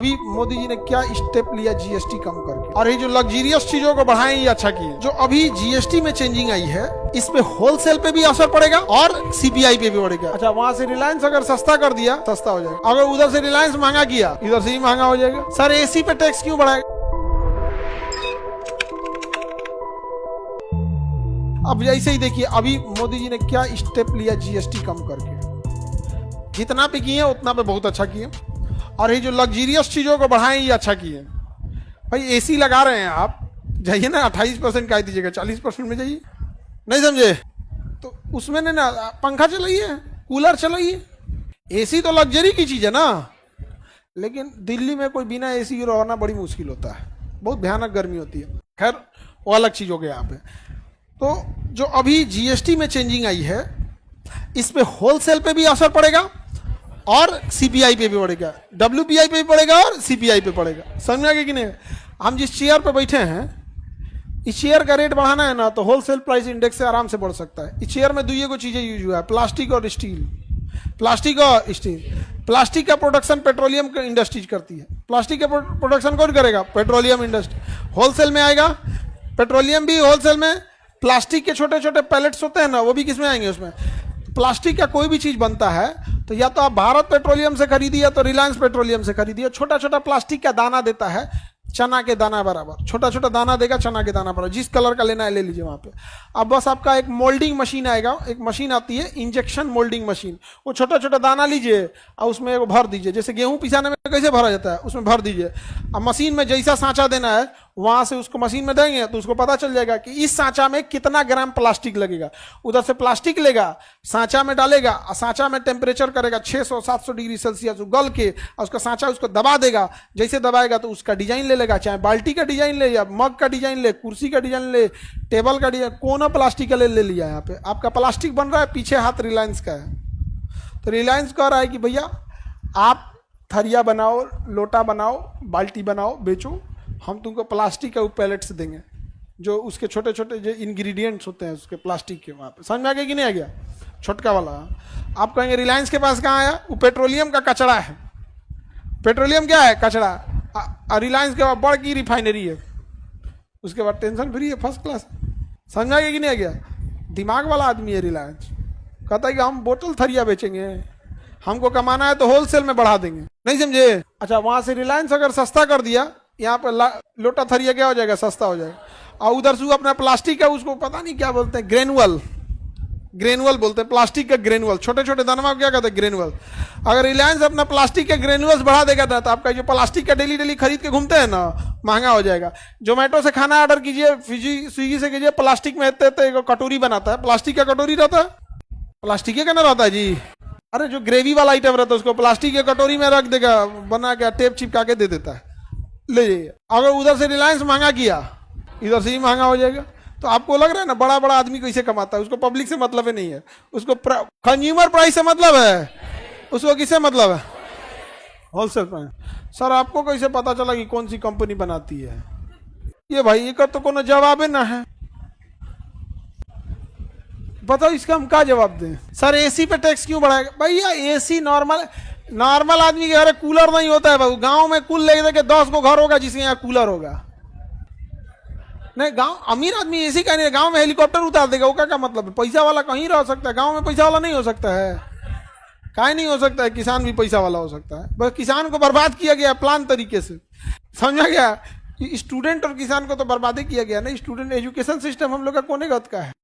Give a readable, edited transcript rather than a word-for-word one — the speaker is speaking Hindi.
अभी मोदी जी ने क्या स्टेप लिया जीएसटी कम करके, और ये जो लग्जरियस चीजों को बढ़ाएं ये अच्छा किए। जो अभी जीएसटी में चेंजिंग आई है इस पे होलसेल पे भी असर पड़ेगा और सीपीआई पे भी पड़ेगा। अच्छा, वहां से रिलायंस अगर सस्ता कर दिया सस्ता हो जाएगा, अगर उधर से रिलायंस महंगा किया इधर से ही महंगा हो जाएगा। सर एसी पे टैक्स क्यों बढ़ाएगा? अब ऐसे ही देखिए अभी मोदी जी ने क्या स्टेप लिया जीएसटी कम करके, जितना भी किए उतना पे बहुत अच्छा किए, और ये जो लग्जरियस चीजों को बढ़ाएं ये अच्छा किए। भाई एसी लगा रहे हैं आप, जाइए ना 28% का दीजिएगा 40% में जाइए, नहीं समझे तो उसमें ना पंखा चलाइए, कूलर चलाइए। एसी तो लग्जरी की चीज है ना, लेकिन दिल्ली में कोई बिना एसी के रहना बड़ी मुश्किल होता है, बहुत भयानक गर्मी होती है। खैर वो अलग चीज हो गया यहाँ पे। तो जो अभी जीएसटी में चेंजिंग आई है इस पे होलसेल पे भी असर पड़ेगा और सीपीआई पे भी पड़ेगा, डब्ल्यूपीआई पे भी पड़ेगा और सीपीआई पे पड़ेगा। समझ में आ गया कि नहीं? हम जिस चेयर पे बैठे हैं इस चेयर का रेट बढ़ाना है ना तो होलसेल प्राइस इंडेक्स से आराम से बढ़ सकता है। इस चेयर में दुइये को चीजें यूज हुआ है, प्लास्टिक और स्टील। प्लास्टिक और स्टील, प्लास्टिक का प्रोडक्शन पेट्रोलियम इंडस्ट्रीज करती है, प्लास्टिक का प्रोडक्शन कौन करेगा? Petroleum industry. होलसेल में आएगा पेट्रोलियम भी, होलसेल में प्लास्टिक के छोटे छोटे पैलेट्स होते हैं ना वो भी किसमें आएंगे? उसमें। प्लास्टिक का कोई भी चीज बनता है तो या तो आप भारत पेट्रोलियम से खरीदिए या तो रिलायंस पेट्रोलियम से खरीदिए। छोटा छोटा प्लास्टिक का दाना देता है, चना के दाना बराबर, छोटा छोटा दाना देगा चना के दाना बराबर। जिस कलर का लेना है ले लीजिए वहां पे। अब बस आपका एक मोल्डिंग मशीन आएगा, एक मशीन आती है इंजेक्शन मोल्डिंग मशीन, वो छोटा छोटा दाना लीजिए और उसमें एक भर दीजिए। जैसे गेहूं पिसाने में कैसे भरा जाता है उसमें भर दीजिए। अब मशीन में जैसा सांचा देना है वहां से उसको मशीन में देंगे तो उसको पता चल जाएगा कि इस सांचा में कितना ग्राम प्लास्टिक लगेगा। उधर से प्लास्टिक लेगा, सांचा में डालेगा, सांचा में टेम्परेचर करेगा 600-700 डिग्री सेल्सियस, गल के और उसका सांचा उसको दबा देगा। जैसे दबाएगा तो उसका डिजाइन ले लेगा, चाहे बाल्टी का डिजाइन ले या मग का डिजाइन ले, कुर्सी का डिजाइन ले, टेबल का डिजाइन, कोना प्लास्टिक का ले लिया। यहाँ पे आपका प्लास्टिक बन रहा है, पीछे हाथ रिलायंस का है। तो रिलायंस कह रहा है कि भैया आप थरिया बनाओ, लोटा बनाओ, बाल्टी बनाओ, बेचो, हम तुमको प्लास्टिक के पैलेट्स देंगे जो उसके छोटे छोटे जो इंग्रेडिएंट्स होते हैं उसके प्लास्टिक के। वहाँ पे समझ में आ गया कि नहीं आ गया? छोटका वाला आप कहेंगे रिलायंस के पास कहाँ आया? वो पेट्रोलियम का कचरा है। पेट्रोलियम क्या है? कचरा। और रिलायंस के बाद बड़ की रिफाइनरी है, उसके बाद टेंशन फ्री है, फर्स्ट क्लास। समझ में आ गया कि नहीं आ गया? दिमाग वाला आदमी है रिलायंस। कहता है कि हम बोतल थरिया बेचेंगे, हमको कमाना है तो होलसेल में बढ़ा देंगे, नहीं समझे? अच्छा, वहां से रिलायंस अगर सस्ता कर दिया, यहाँ पे लोटा थरिया क्या हो जाएगा? सस्ता हो जाएगा। और उधर से अपना प्लास्टिक है, उसको पता नहीं क्या बोलते हैं, ग्रेनुअल बोलते हैं, प्लास्टिक का ग्रेनुअल, छोटे छोटे दाना क्या कहते हैं? ग्रेनुअल। अगर रिलायंस अपना प्लास्टिक के ग्रेनुअल्स बढ़ा देगा ना तो आपका जो प्लास्टिक का डेली खरीद के घूमते हैं ना महंगा हो जाएगा। जोमेटो से खाना ऑर्डर कीजिए, स्विगी से कीजिए, प्लास्टिक में कटोरी बनाता है, प्लास्टिक का कटोरी रहता है, प्लास्टिक का ना रहता है जी। अरे जो ग्रेवी वाला आइटम रहता है उसको प्लास्टिक के कटोरी में रख देगा, बना के टेप चिपका के दे देता है, ले जाइए। अगर उधर से रिलायंस महंगा किया इधर से ही महंगा हो जाएगा। तो आपको लग रहा है ना बड़ा बड़ा आदमी कैसे कमाता है? उसको पब्लिक से मतलब ही नहीं है, उसको कंज्यूमर प्राइस से मतलब है, उसको किससे मतलब है? Wholesale price. सर आपको कैसे पता चला कि कौन सी कंपनी बनाती है? ये भाई एक तो कोनो जवाब ना है, बताओ इसका हम क्या जवाब दें? सर एसी पे टैक्स क्यों बढ़ाएगा? भैया एसी नॉर्मल आदमी के घर कूलर नहीं होता है बाबू। गांव में कुल ले के 10 को घर होगा जिसके यहाँ कूलर होगा। नहीं, गांव अमीर आदमी एसी का नहीं, गांव में हेलीकॉप्टर उतार देगा, वो क्या मतलब है? पैसा वाला कहीं रह सकता है, गांव में पैसा वाला नहीं हो सकता है? काहे नहीं हो सकता है? किसान भी पैसा वाला हो सकता है। बस किसान को बर्बाद किया गया प्लान तरीके से, समझा गया? स्टूडेंट और किसान को तो बर्बादी किया गया ना। स्टूडेंट एजुकेशन सिस्टम हम लोग का कोने गत का है।